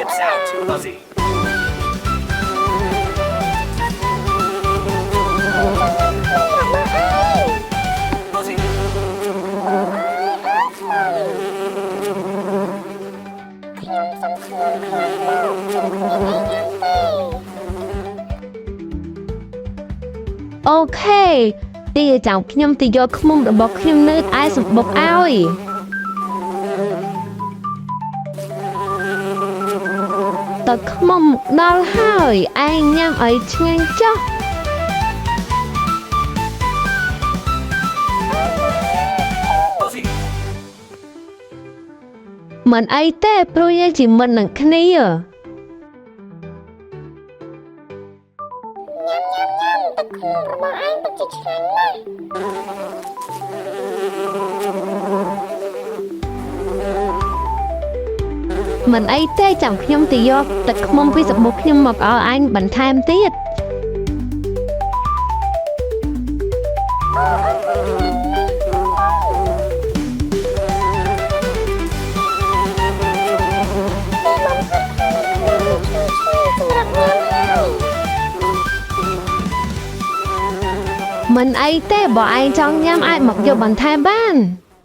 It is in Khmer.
Lips out, Fuzzy. Fuzzy. អូខេទីចាំខ្ញុំទៅយកឃ្មុំរបស់ខ្ញុំនៅឯសម្បុកឲ្យតើឃ្មុំដល់ហើយឯងញ៉ាំឲ្យឆ្ងាញ់ចុះមិនអីទេព្រោះយើងជាមិត្តនឹងគ្នាមិនអីទេចាំខ្ញុំទៅយកទឹកឃ្មុំពីសម្បុកខ្ញុំមកឲ្យអញបន្ថែមទៀតមិនអីទេបើឯងចង់ញ៉ាំអាចមកយកបន្ថែមបាន